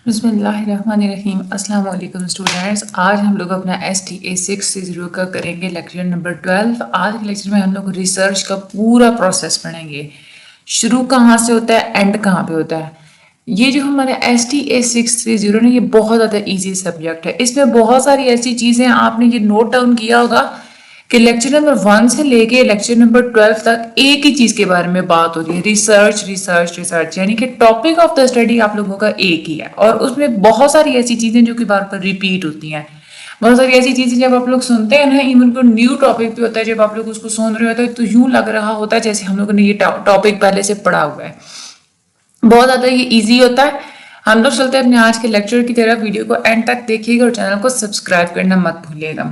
بسم اللہ الرحمن الرحیم۔ السلام علیکم اسٹوڈینٹس، آج ہم لوگ اپنا STA 6 کا کریں گے لیکچر نمبر 12۔ آج کے لیکچر میں ہم لوگ ریسرچ کا پورا پروسیس پڑھیں گے، شروع کہاں سے ہوتا ہے، اینڈ کہاں پہ ہوتا ہے۔ یہ جو ہمارا STA 630 نا، یہ بہت زیادہ ایزی سبجیکٹ ہے۔ اس میں بہت ساری ایسی چیزیں آپ نے یہ نوٹ ڈاؤن کیا ہوگا کہ لیکچر نمبر 1 سے لے کے لیکچر نمبر 12 تک ایک ہی چیز کے بارے میں بات ہو رہی ہے، ریسرچ ریسرچ ریسرچ، یعنی کہ ٹاپک آف دا اسٹڈی آپ لوگوں کا ایک ہی ہے، اور اس میں بہت ساری ایسی چیزیں جو کہ بار بار ریپیٹ ہوتی ہیں۔ بہت ساری ایسی چیزیں جب آپ لوگ سنتے ہیں نا، ایون کوئی نیو ٹاپک بھی ہوتا ہے، جب آپ لوگ اس کو سن رہے ہوتے ہیں تو یوں لگ رہا ہوتا ہے جیسے ہم لوگوں نے یہ ٹاپک پہلے سے پڑھا ہوا ہے۔ بہت زیادہ یہ ایزی ہوتا ہے۔ ہم لوگ چلتے ہیں اپنے آج کے لیکچر کی طرف۔ ویڈیو کو اینڈ تک دیکھیے گا اور چینل کو سبسکرائب کرنا مت بھولیے گا۔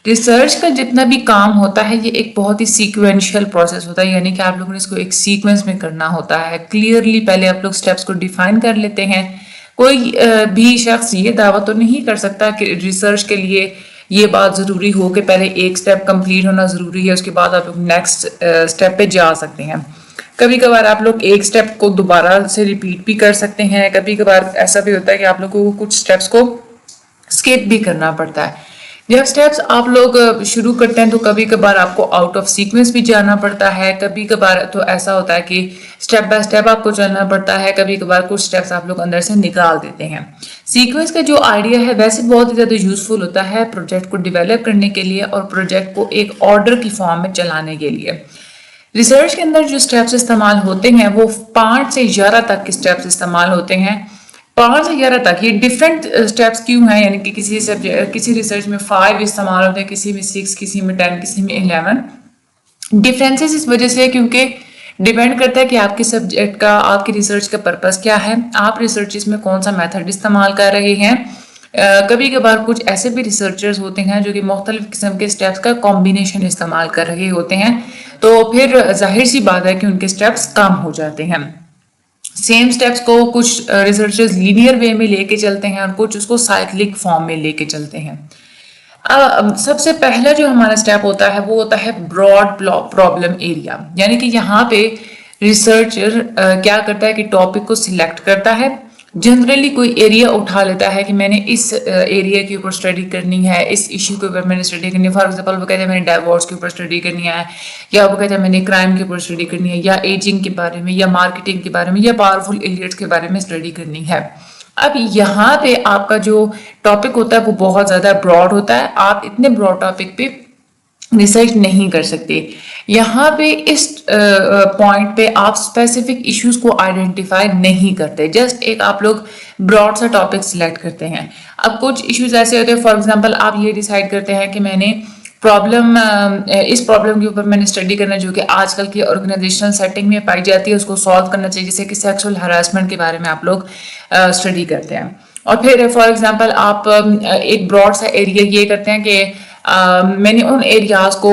ریسرچ کا جتنا بھی کام ہوتا ہے یہ ایک بہت ہی سیکوینشل پروسیس ہوتا ہے، یعنی کہ آپ لوگوں نے اس کو ایک سیکوینس میں کرنا ہوتا ہے۔ کلیئرلی پہلے آپ لوگ سٹیپس کو ڈیفائن کر لیتے ہیں۔ کوئی بھی شخص یہ دعویٰ تو نہیں کر سکتا کہ ریسرچ کے لیے یہ بات ضروری ہو کہ پہلے ایک سٹیپ کمپلیٹ ہونا ضروری ہے، اس کے بعد آپ لوگ نیکسٹ سٹیپ پہ جا سکتے ہیں۔ کبھی کبھار آپ لوگ ایک سٹیپ کو دوبارہ سے ریپیٹ بھی کر سکتے ہیں، کبھی کبھار ایسا بھی ہوتا ہے کہ آپ لوگوں کو کچھ سٹیپس کو اسکپ بھی کرنا پڑتا ہے۔ جب سٹیپس آپ لوگ شروع کرتے ہیں تو کبھی کبھار آپ کو آؤٹ آف سیکوینس بھی جانا پڑتا ہے، کبھی کبھار تو ایسا ہوتا ہے کہ سٹیپ بائی سٹیپ آپ کو چلنا پڑتا ہے، کبھی کبھار کچھ سٹیپس آپ لوگ اندر سے نکال دیتے ہیں۔ سیکوینس کا جو آئیڈیا ہے ویسے بہت ہی زیادہ یوزفل ہوتا ہے پروجیکٹ کو ڈیولپ کرنے کے لیے اور پروجیکٹ کو ایک آرڈر کی فارم میں چلانے کے لیے۔ ریسرچ کے اندر جو سٹیپس استعمال ہوتے ہیں وہ 5 سے 11 تک کے سٹیپس استعمال ہوتے ہیں۔ 5 سے 11 تک یہ ڈیفرنٹ سٹیپس کیوں ہیں، یعنی کہ کسی ریسرچ میں 5 استعمال ہوتے ہیں، کسی میں 6، کسی میں 10، کسی میں 11۔ ڈیفرنسز اس وجہ سے کیونکہ ڈیپینڈ کرتا ہے کہ آپ کے سبجیکٹ کا، آپ کی ریسرچ کا پرپس کیا ہے، آپ ریسرچ میں کون سا میتھڈ استعمال کر رہے ہیں۔ کبھی کبھار کچھ ایسے بھی ریسرچرز ہوتے ہیں جو کہ مختلف قسم کے سٹیپس کا کمبینیشن استعمال کر رہے ہوتے ہیں، تو پھر ظاہر سی بات ہے کہ ان کے سٹیپس کم ہو جاتے ہیں۔ سیم سٹیپس کو کچھ ریسرچرز لینئر وے میں لے کے چلتے ہیں اور کچھ اس کو سائیکلک فارم میں لے کے چلتے ہیں۔ سب سے پہلا جو ہمارا سٹیپ ہوتا ہے وہ ہوتا ہے براڈ پرابلم ایریا، یعنی کہ یہاں پہ ریسرچر کیا کرتا ہے کہ ٹاپک کو سلیکٹ کرتا ہے، جنرلی کوئی ایریا اٹھا لیتا ہے کہ میں نے اس ایریا کے اوپر اسٹڈی کرنی ہے، اس ایشو کے اوپر میں نے اسٹڈی کرنی ہے۔ فار ایگزامپل وہ کہتے ہیں میں نے ڈائیورس کے اوپر اسٹڈی کرنی ہے، یا وہ کہتے ہیں میں نے کرائم کے اوپر اسٹڈی کرنی ہے، یا ایجنگ کے بارے میں، یا مارکیٹنگ کے بارے میں، یا پاورفل ایلیٹس کے بارے میں اسٹڈی کرنی ہے۔ اب یہاں پہ آپ کا جو ٹاپک ہوتا ہے وہ بہت زیادہ براڈ ہوتا ہے، آپ اتنے براڈ ٹاپک پہ ریسرچ نہیں کر سکتے۔ یہاں پہ اس پوائنٹ پہ آپ اسپیسیفک ایشوز کو آئیڈینٹیفائی نہیں کرتے، جسٹ ایک آپ لوگ براڈ سا ٹاپک سلیکٹ کرتے ہیں۔ اب کچھ ایشوز ایسے ہوتے ہیں، فار ایگزامپل آپ یہ ڈیسائیڈ کرتے ہیں کہ میں نے اس پرابلم کے اوپر میں نے اسٹڈی کرنا جو کہ آج کل کی آرگنائزیشنل سیٹنگ میں پائی جاتی ہے، اس کو سالو کرنا چاہیے، جیسے کہ سیکسول ہراسمنٹ کے بارے میں آپ لوگ اسٹڈی کرتے ہیں۔ اور پھر فار ایگزامپل آپ ایک براڈ سا ایریا یہ کرتے ہیں کہ میں نے ان ایریاز کو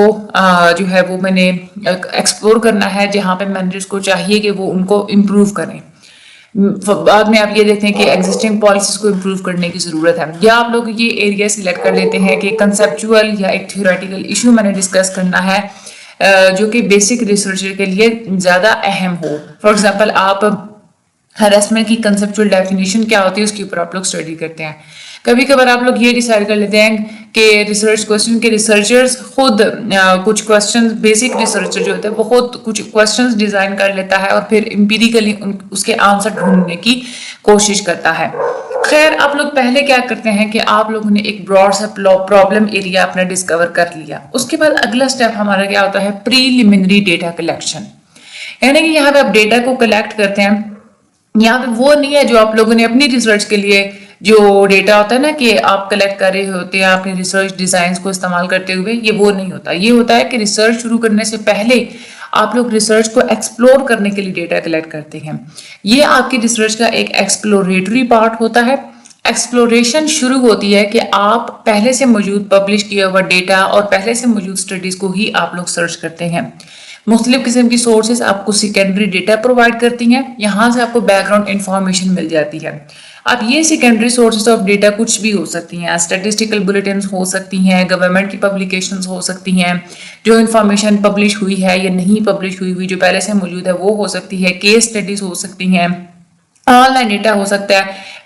جو ہے وہ میں نے ایکسپلور کرنا ہے جہاں پہ مینیجرز کو چاہیے کہ وہ ان کو امپروو کریں۔ بعد میں آپ یہ دیکھتے ہیں کہ ایگزسٹنگ پالیسیز کو امپروو کرنے کی ضرورت ہے، یا آپ لوگ یہ ایریا سلیکٹ کر لیتے ہیں کہ کنسیپچول یا ایک تھیوریٹیکل ایشو میں نے ڈسکس کرنا ہے جو کہ بیسک ریسرچر کے لیے زیادہ اہم ہو۔ فار ایگزامپل آپ ہراسمنٹ کی کنسیپچول ڈیفینیشن کیا ہوتی ہے اس کے اوپر آپ لوگ اسٹڈی کرتے ہیں۔ کبھی کبھار آپ لوگ یہ ڈیسائیڈ کر لیتے ہیں کہ ریسرچ کوسچن کے ریسرچرز خود کچھ کوسچنز، بیسک ریسرچر جو ہوتا ہے وہ خود کچھ کوسچنز ڈیزائن کر لیتا ہے اور پھر امپیریکلی اس کے آنسر ڈھونڈنے کی کوشش کرتا ہے۔ خیر آپ لوگ پہلے کیا کرتے ہیں کہ آپ لوگوں نے ایک براڈ سا پرابلم ایریا اپنا ڈسکور کر لیا، اس کے بعد اگلا سٹیپ ہمارا کیا ہوتا ہے، پریلیمنری ڈیٹا کلیکشن، یعنی کہ یہاں پہ آپ ڈیٹا کو کلیکٹ کرتے ہیں۔ یہاں پہ وہ نہیں ہے جو آپ لوگوں نے اپنی ریسرچ کے لیے جو ڈیٹا ہوتا ہے نا کہ آپ کلیکٹ کر رہے ہوتے ہیں اپنے ریسرچ ڈیزائنز کو استعمال کرتے ہوئے، یہ وہ نہیں ہوتا۔ یہ ہوتا ہے کہ ریسرچ شروع کرنے سے پہلے آپ لوگ ریسرچ کو ایکسپلور کرنے کے لیے ڈیٹا کلیکٹ کرتے ہیں۔ یہ آپ کی ریسرچ کا ایک ایکسپلوریٹری پارٹ ہوتا ہے۔ ایکسپلوریشن شروع ہوتی ہے کہ آپ پہلے سے موجود پبلش کیا ہوا ڈیٹا اور پہلے سے موجود سٹڈیز کو ہی آپ لوگ سرچ کرتے ہیں۔ مختلف قسم کی سورسز آپ کو سیکنڈری ڈیٹا پرووائڈ کرتی ہیں، یہاں سے آپ کو بیک گراؤنڈ انفارمیشن مل جاتی ہے۔ اب یہ سیکنڈری سورسز آف ڈیٹا کچھ بھی ہو سکتی ہیں، اسٹیٹسٹیکل بلیٹنز ہو سکتی ہیں، گورنمنٹ کی پبلیکیشنز ہو سکتی ہیں، جو انفارمیشن پبلش ہوئی ہے یا نہیں پبلش ہوئی جو پہلے سے موجود ہے وہ ہو سکتی ہے، کیس اسٹڈیز ہو سکتی ہیں، آن لائن ڈیٹا ہو سکتا ہے،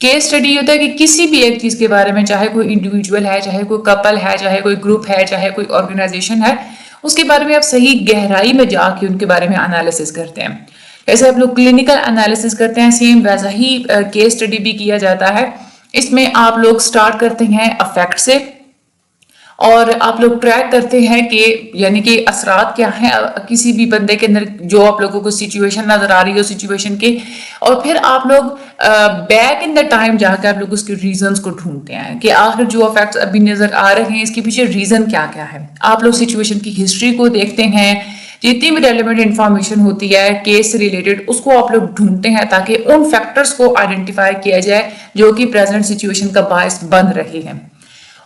کیس اسٹڈی ہوتا ہے کہ کسی بھی ایک چیز کے بارے میں، چاہے کوئی انڈیویجول ہے، چاہے کوئی کپل ہے، چاہے کوئی گروپ ہے، چاہے کوئی آرگنائزیشن ہے، اس کے بارے میں آپ صحیح گہرائی میں جا کے ان کے بارے میں انالیسس کرتے ہیں. جیسے آپ لوگ کلینکل انالیسس کرتے ہیں، سیم ویسا ہی کیس اسٹڈی بھی کیا جاتا ہے. اس میں آپ لوگ سٹارٹ کرتے ہیں افیکٹ سے، اور آپ لوگ ٹریک کرتے ہیں کہ یعنی کہ اثرات کیا ہیں کسی بھی بندے کے اندر، جو آپ لوگوں کو سچویشن نظر آ رہی ہو سچویشن کے، اور پھر آپ لوگ بیک ان دا ٹائم جا کے آپ لوگ اس کے ریزنس کو ڈھونڈتے ہیں کہ آخر جو افیکٹس ابھی نظر آ رہے ہیں اس کے پیچھے ریزن کیا کیا ہے. آپ لوگ سچویشن کی ہسٹری کو دیکھتے ہیں، جتنی بھی ریلیونٹ انفارمیشن ہوتی ہے کیس سے ریلیٹڈ اس کو آپ لوگ ڈھونڈتے ہیں تاکہ ان فیکٹرز کو آئیڈینٹیفائی کیا جائے جو کہ پریزنٹ سچویشن کا باعث بن رہے ہیں.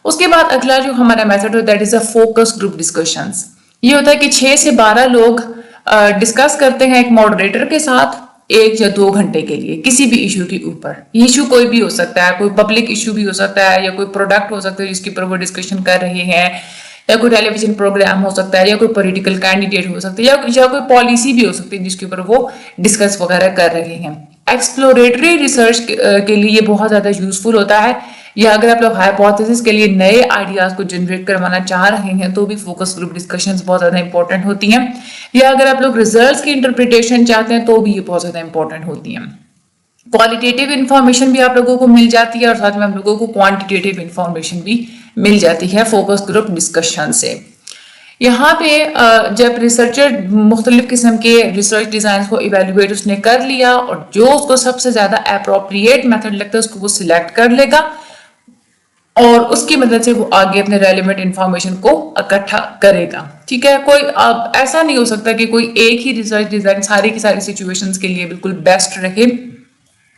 اس کے بعد اگلا جو ہمارا میتھڈ ہوتا ہے that is a focus group discussions. یہ ہوتا ہے کہ 6 سے 12 لوگ ڈسکس کرتے ہیں ایک ماڈریٹر کے ساتھ 1 یا 2 گھنٹے کے لیے کسی بھی ایشو کے اوپر. ایشو کوئی بھی ہو سکتا ہے، کوئی پبلک ایشو بھی ہو سکتا ہے، یا کوئی پروڈکٹ ہو سکتا ہے جس کے اوپر وہ ڈسکشن کر رہے ہیں، یا کوئی ٹیلی ویژن پروگرام ہو سکتا ہے، یا کوئی پولیٹیکل کینڈیڈیٹ ہو سکتا ہے، یا کوئی پالیسی بھی ہو سکتی ہے جس کے اوپر وہ ڈسکس وغیرہ کر رہے ہیں. ایکسپلوریٹری ریسرچ کے لیے یہ بہت زیادہ یوزفل ہوتا ہے، یا اگر آپ لوگ ہائپوتھیسس کے لیے نئے آئیڈیاز کو جنریٹ کروانا چاہ رہے ہیں تو بھی فوکس گروپ ڈسکشنز بہت زیادہ امپورٹنٹ ہوتی ہیں، یا اگر آپ لوگ ریزلٹس کی انٹرپریٹیشن چاہتے ہیں تو بھی یہ بہت زیادہ امپورٹنٹ ہوتی ہیں. کوالٹیٹیو انفارمیشن بھی آپ لوگوں کو مل جاتی ہے، اور ساتھ میں آپ لوگوں کو کوانٹیٹیو انفارمیشن بھی مل جاتی ہے فوکس گروپ ڈسکشن سے. یہاں پہ جب ریسرچر مختلف قسم کے ریسرچ ڈیزائنز کو ایویلویٹ اس نے کر لیا، اور جو اس کو سب سے زیادہ اپروپریٹ میتھڈ لگتا ہے اس کو وہ سلیکٹ کر لے گا، اور اس کی مدد سے وہ آگے اپنے ریلیونٹ انفارمیشن کو اکٹھا کرے گا. ٹھیک ہے، کوئی ایسا نہیں ہو سکتا کہ کوئی ایک ہی ریسرچ ڈیزائن ساری کی ساری سچویشنز کے لیے بالکل بیسٹ رہے.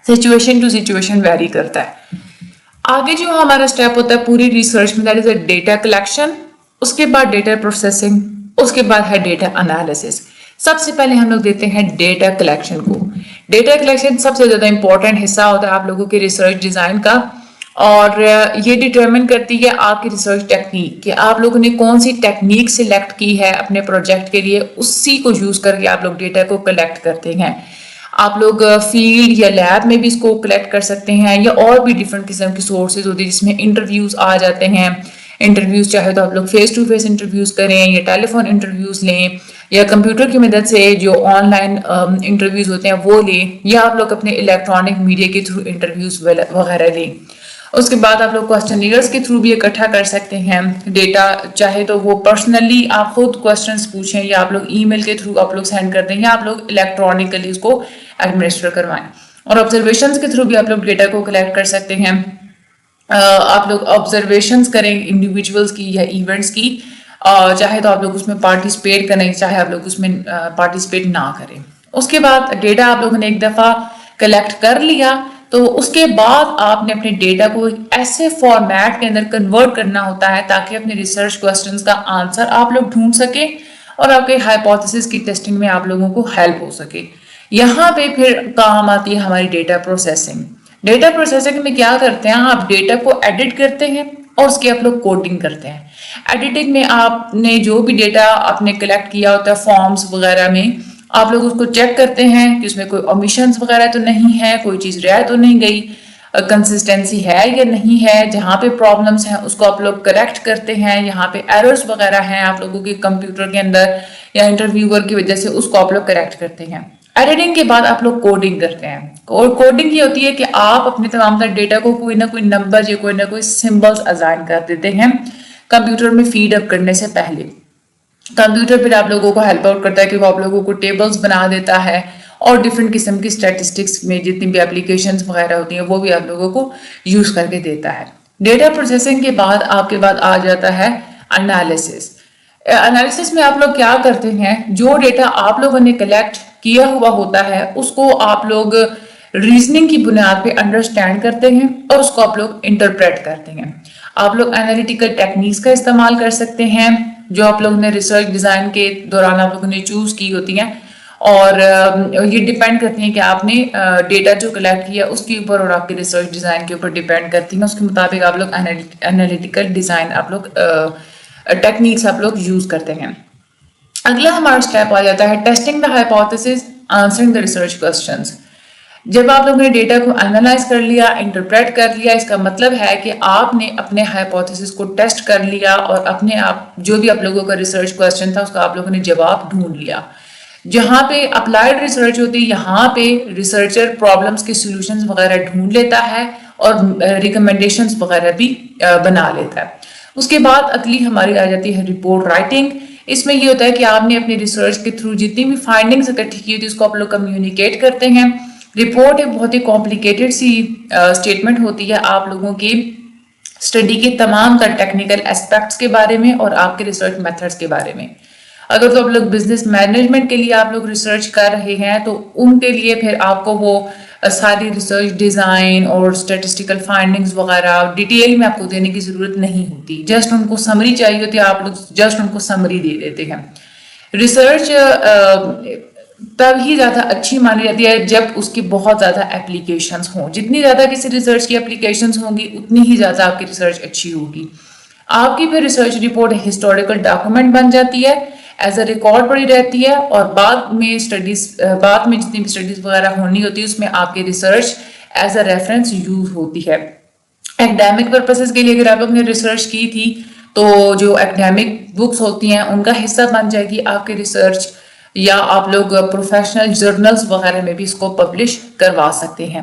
سچویشن ٹو سچویشن ویری کرتا ہے. آگے جو ہمارا اسٹیپ ہوتا ہے پوری ریسرچ میں that is a data collection, اس کے بعد ڈیٹا پروسیسنگ، اس کے بعد ہے ڈیٹا انالیسس. سب سے پہلے ہم لوگ دیتے ہیں ڈیٹا کلیکشن کو. ڈیٹا کلیکشن سب سے زیادہ امپورٹنٹ حصہ ہوتا ہے آپ لوگوں کے ریسرچ ڈیزائن کا، اور یہ ڈٹرمن کرتی ہے آپ کی ریسرچ ٹیکنیک کہ آپ لوگوں نے کون سی ٹیکنیک سلیکٹ کی ہے اپنے پروجیکٹ کے لیے. اسی کو یوز کر کے آپ لوگ ڈیٹا کو کلیکٹ کرتے ہیں. آپ لوگ فیلڈ یا لیب میں بھی اس کو کلیکٹ کر سکتے ہیں، یا اور بھی ڈفرینٹ قسم کی سورسز ہوتی ہیں جس میں انٹرویوز آ جاتے ہیں. انٹرویوز چاہے تو آپ لوگ فیس ٹو فیس انٹرویوز کریں، یا ٹیلی فون انٹرویوز لیں، یا کمپیوٹر کی مدد سے جو آن لائن انٹرویوز ہوتے ہیں وہ لیں، یا آپ لوگ اپنے الیکٹرانک میڈیا کے تھرو انٹرویوز وغیرہ لیں. اس کے بعد آپ لوگ کوسچنیئرس کے تھرو بھی اکٹھا کر سکتے ہیں ڈیٹا، چاہے تو وہ پرسنلی آپ خود کوسچنس پوچھیں، یا آپ لوگ ای میل کے تھرو آپ لوگ سینڈ کر دیں، یا آپ لوگ الیکٹرانکلی اس کو ایڈمنسٹر کروائیں. اور آبزرویشنس کے تھرو بھی آپ لوگ ڈیٹا کو کلیکٹ کر سکتے ہیں. آپ لوگ آبزرویشنس کریں انڈیویجولس کی یا ایونٹس کی، چاہے تو آپ لوگ اس میں پارٹیسپیٹ کریں، چاہے آپ لوگ اس میں پارٹیسپیٹ نہ کریں. اس کے بعد ڈیٹا آپ لوگوں نے ایک دفعہ کلیکٹ کر لیا تو اس کے بعد آپ نے اپنے ڈیٹا کو ایسے فارمیٹ کے اندر کنورٹ کرنا ہوتا ہے تاکہ اپنے ریسرچ کوسچنز کا آنسر آپ لوگ ڈھونڈ سکیں، اور آپ کے ہائپوتھیسس کی ٹیسٹنگ میں آپ لوگوں کو ہیلپ ہو سکے. یہاں پہ پھر کام آتی ہے ہماری ڈیٹا پروسیسنگ. ڈیٹا پروسیسنگ میں کیا کرتے ہیں، آپ ڈیٹا کو ایڈٹ کرتے ہیں اور اس کی آپ لوگ کوڈنگ کرتے ہیں. ایڈیٹنگ میں آپ نے جو بھی ڈیٹا آپ نے کلیکٹ کیا ہوتا ہے فارمز وغیرہ میں، آپ لوگ اس کو چیک کرتے ہیں کہ اس میں کوئی اومیشنز وغیرہ تو نہیں ہے، کوئی چیز رہ تو نہیں گئی، کنسسٹنسی ہے یا نہیں ہے. جہاں پہ پرابلمس ہیں اس کو آپ لوگ کریکٹ کرتے ہیں. یہاں پہ ایررز وغیرہ ہیں آپ لوگوں کے کمپیوٹر کے اندر یا انٹرویور کی وجہ سے، اس کو آپ لوگ کریکٹ کرتے ہیں. ایڈیٹنگ کے بعد آپ لوگ کوڈنگ کرتے ہیں. اور کوڈنگ یہ ہوتی ہے کہ آپ اپنے تمام تر ڈیٹا کو کوئی نہ کوئی نمبر یا کوئی نہ کوئی سمبلز اسائن کر دیتے ہیں کمپیوٹر میں فیڈ اپ کرنے سے پہلے. کمپیوٹر پھر آپ لوگوں کو ہیلپ آؤٹ کرتا ہے کہ وہ آپ لوگوں کو ٹیبلز بنا دیتا ہے، اور ڈفرینٹ قسم کی اسٹیٹسٹکس میں جتنی بھی اپلیکیشنز وغیرہ ہوتی ہیں وہ بھی آپ لوگوں کو یوز کر کے دیتا ہے. ڈیٹا پروسیسنگ کے بعد آپ کے بعد آ جاتا ہے انالیسس. انالیسس میں آپ لوگ کیا کرتے ہیں، جو ڈیٹا آپ لوگوں نے کلیکٹ کیا ہوا ہوتا ہے اس کو آپ لوگ ریزننگ کی بنیاد پہ انڈرسٹینڈ کرتے ہیں اور اس کو آپ لوگ انٹرپریٹ کرتے ہیں. آپ لوگ انالیٹیکل ٹیکنیکس کا استعمال کر سکتے ہیں جو آپ لوگوں نے ریسرچ ڈیزائن کے دوران آپ لوگوں نے چوز کی ہوتی ہیں، اور یہ ڈیپینڈ کرتی ہیں کہ آپ نے ڈیٹا جو کلیکٹ کیا اس کے اوپر اور آپ کے ریسرچ ڈیزائن کے اوپر ڈیپینڈ کرتی ہیں. اس کے مطابق آپ لوگ انالیٹیکل ڈیزائن آپ لوگ ٹیکنیکس آپ لوگ یوز کرتے ہیں. اگلا ہمارا اسٹیپ آ جاتا ہے testing the hypothesis, answering the research questions. جب آپ لوگوں نے ڈیٹا کو انالائز کر لیا، انٹرپریٹ کر لیا، اس کا مطلب ہے کہ آپ نے اپنے ہائپوتھیسس کو ٹیسٹ کر لیا اور اپنے آپ جو بھی آپ لوگوں کا ریسرچ کوسچن تھا اس کا آپ لوگوں نے جواب ڈھونڈ لیا. جہاں پہ اپلائیڈ ریسرچ ہوتی ہے یہاں پہ ریسرچر پرابلمس کے سولوشنز وغیرہ ڈھونڈ لیتا ہے اور ریکمنڈیشنز وغیرہ بھی بنا لیتا ہے. اس کے بعد اگلی ہماری آ جاتی ہے رپورٹ رائٹنگ. اس میں یہ ہوتا ہے کہ آپ نے اپنے ریسرچ کے تھرو جتنی بھی فائنڈنگز اکٹھی کی ہوتی ہے اس کو آپ لوگ کمیونیکیٹ کرتے ہیں. رپورٹ ایک بہت ہی کمپلیکیٹڈ سی اسٹیٹمنٹ ہوتی ہے آپ لوگوں کی اسٹڈی کے تمام تر ٹیکنیکل اسپیکٹس کے بارے میں اور آپ کے ریسرچ میتھڈس کے بارے میں. اگر تو آپ لوگ بزنس مینجمنٹ کے لیے آپ لوگ ریسرچ کر رہے ہیں تو ان کے لیے پھر آپ کو وہ ساری ریسرچ ڈیزائن اور اسٹیٹسٹیکل فائنڈنگز وغیرہ ڈیٹیل میں آپ کو دینے کی ضرورت نہیں ہوتی. جسٹ ان کو سمری چاہیے ہوتی ہے، آپ لوگ جسٹ ان کو سمری دے دیتے ہیں. ریسرچ تب ہی زیادہ اچھی مانی جاتی ہے جب اس کی بہت زیادہ اپلیکیشنز ہوں. جتنی زیادہ کسی ریسرچ کی اپلیکیشنز ہوں گی اتنی ہی زیادہ آپ کی ریسرچ اچھی ہوگی. آپ کی پھر ریسرچ رپورٹ ہسٹوریکل ڈاکومنٹ بن جاتی ہے، ایز اے ریکارڈ پڑی رہتی ہے اور بعد میں جتنی بھی اسٹڈیز وغیرہ ہونی ہوتی ہے اس میں آپ کی research as a reference use ہوتی ہے. ایکڈیمک پرپسز کے لیے اگر آپ لوگوں نے ریسرچ کی تھی تو جو ایکڈیمک بکس ہوتی ہیں ان کا حصہ بن جائے گی آپ کے ریسرچ، یا آپ لوگ پروفیشنل جرنلز وغیرہ میں بھی اس کو پبلش کروا سکتے ہیں.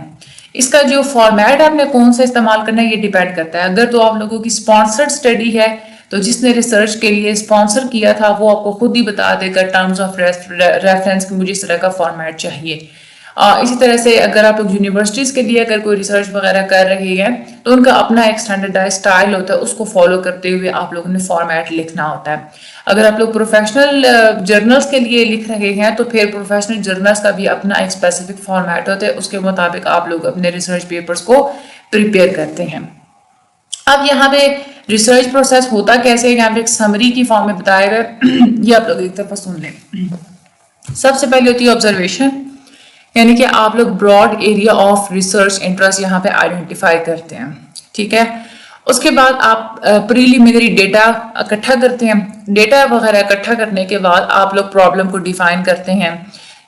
اس کا جو فارمیٹ آپ نے کون سا استعمال کرنا ہے یہ ڈیپینڈ کرتا ہے. اگر تو آپ لوگوں کی اسپانسرڈ اسٹڈی ہے تو جس نے ریسرچ کے لیے اسپانسر کیا تھا وہ آپ کو خود ہی بتا دے گا ٹرمز آف ریفرنس کہ مجھے اس طرح کا فارمیٹ چاہیے. اسی طرح سے اگر آپ لوگ یونیورسٹیز کے لیے اگر کوئی ریسرچ وغیرہ کر رہے ہیں تو ان کا اپنا ایک اسٹینڈرڈائز اسٹائل ہوتا ہے، اس کو فالو کرتے ہوئے آپ لوگوں نے فارمیٹ لکھنا ہوتا ہے. اگر آپ لوگ پروفیشنل جرنلز کے لیے لکھ رہے ہیں تو پھر پروفیشنل جرنلز کا بھی اپنا ایک اسپیسیفک فارمیٹ ہوتا ہے، اس کے مطابق آپ لوگ اپنے ریسرچ پیپرز کو پریپیئر کرتے ہیں. اب یہاں پہ ریسرچ پروسیس ہوتا کیسے ہے، یہاں پہ ایک سمری کی فارم میں بتایا گیا، یہ آپ لوگ ایک دفعہ سن لیں. سب سے پہلے ہوتی ہے آبزرویشن، یعنی کہ آپ لوگ broad area of research interest یہاں پہ آئیڈینٹیفائی کرتے ہیں. ٹھیک ہے، اس کے بعد آپ پریلیمنری ڈیٹا اکٹھا کرتے ہیں. ڈیٹا وغیرہ اکٹھا کرنے کے بعد آپ لوگ پرابلم کو ڈیفائن کرتے ہیں،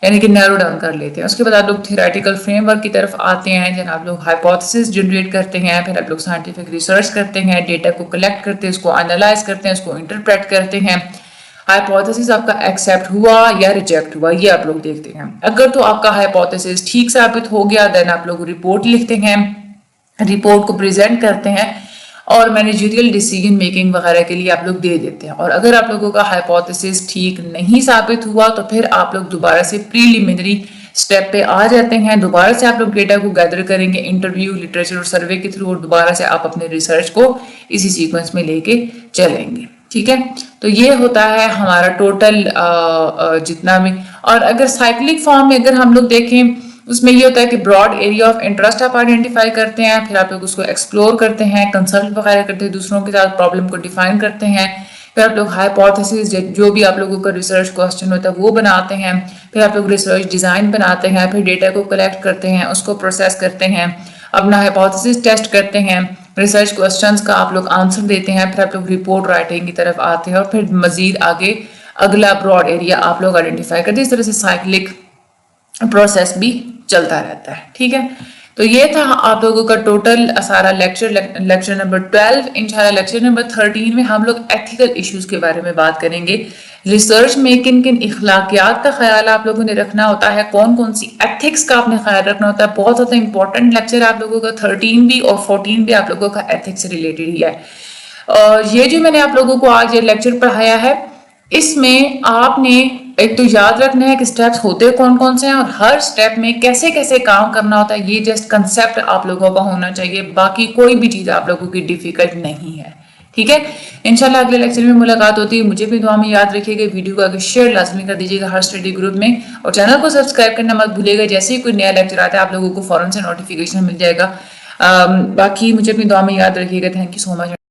یعنی کہ نیرو ڈاؤن کر لیتے ہیں. اس کے بعد آپ لوگ تھیوریٹیکل فریم ورک کی طرف آتے ہیں، جہاں آپ لوگ ہائپوتھیسس جنریٹ کرتے ہیں، پھر آپ لوگ سائنٹیفک ریسرچ کرتے ہیں، ڈیٹا کو کلیکٹ کرتے ہیں، اس کو انالائز کرتے ہیں، اس کو انٹرپریٹ کرتے ہیں. ہائپوتھیسس آپ کا ایکسیپٹ ہوا یا ریجیکٹ ہوا یہ آپ لوگ دیکھتے ہیں. اگر تو آپ کا ہائپوتھیسس ٹھیک ثابت ہو گیا دین آپ لوگ رپورٹ لکھتے ہیں، رپورٹ کو پریزنٹ کرتے ہیں اور مینیجریل ڈیسیجن میکنگ وغیرہ کے لیے آپ لوگ دے دیتے ہیں. اور اگر آپ لوگوں کا ہائپوتھیسس ٹھیک نہیں ثابت ہوا تو پھر آپ لوگ دوبارہ سے پریلیمنری اسٹیپ پہ آ جاتے ہیں. دوبارہ سے آپ لوگ ڈیٹا کو گیدر کریں گے انٹرویو، لٹریچر اور سروے کے تھرو، اور دوبارہ سے آپ اپنے ریسرچ کو اسی سیکوینس میں لے کے چلیں گے. ٹھیک ہے، تو یہ ہوتا ہے ہمارا ٹوٹل جتنا بھی. اور اگر سائیکلک فارم میں اگر ہم لوگ دیکھیں اس میں یہ ہوتا ہے کہ براڈ ایریا آف انٹرسٹ آپ آئیڈینٹیفائی کرتے ہیں، پھر آپ لوگ اس کو ایکسپلور کرتے ہیں، کنسلٹ وغیرہ کرتے ہیں، دوسروں کے ساتھ پرابلم کو ڈیفائن کرتے ہیں، پھر آپ لوگ ہائپوتھیسس جو بھی آپ لوگوں کا ریسرچ کوسچن ہوتا ہے وہ بناتے ہیں، پھر آپ لوگ ریسرچ ڈیزائن بناتے ہیں، پھر ڈیٹا کو کلیکٹ کرتے ہیں، اس کو پروسیس کرتے ہیں، اپنا ہائپوتھیسس ٹیسٹ کرتے ہیں، ریسرچ کوسچنس کا آپ لوگ آنسر دیتے ہیں، پھر آپ لوگ رپورٹ رائٹنگ کی طرف آتے ہیں اور پھر مزید آگے اگلا براڈ ایریا آپ لوگ آئیڈینٹیفائی کرتے ہیں. اس طرح سے سائیکلک پروسیس بھی چلتا رہتا ہے. ٹھیک ہے، تو یہ تھا آپ لوگوں کا ٹوٹل سارا لیکچر نمبر 12. انشاءاللہ لیکچر نمبر 13 میں ہم لوگ ایتھیکل ایشوز کے بارے میں بات کریں گے. ریسرچ میں کن کن اخلاقیات کا خیال آپ لوگوں نے رکھنا ہوتا ہے، کون کون سی ایتھکس کا آپ نے خیال رکھنا ہوتا ہے. بہت زیادہ امپورٹنٹ لیکچر آپ لوگوں کا 13 بھی اور 14 بھی آپ لوگوں کا ایتھکس سے ریلیٹڈ ہی ہے. اور یہ جو میں نے آپ لوگوں کو آج یہ لیکچر پڑھایا ہے اس میں آپ نے ایک تو یاد رکھنا ہے کہ سٹیپس ہوتے کون کون سے ہیں اور ہر سٹیپ میں کیسے کیسے کام کرنا ہوتا ہے. یہ جسٹ کنسیپٹ آپ لوگوں کا ہونا چاہیے، باقی کوئی بھی چیز آپ لوگوں کی ڈیفیکلٹ نہیں ہے. ٹھیک ہے، انشاءاللہ اگلے لیکچر میں ملاقات ہوتی ہے. مجھے بھی دعا میں یاد رکھیے گا، ویڈیو کو آگے شیئر لازمی کر دیجیے گا ہر اسٹڈی گروپ میں، اور چینل کو سبسکرائب کرنا مت بھولے گا. جیسے ہی کوئی نیا لیکچر آتا ہے آپ لوگوں کو فوراً سے نوٹیفیکیشن مل جائے گا. باقی مجھے اپنی دعا میں یاد رکھیے گا. Thank you so much.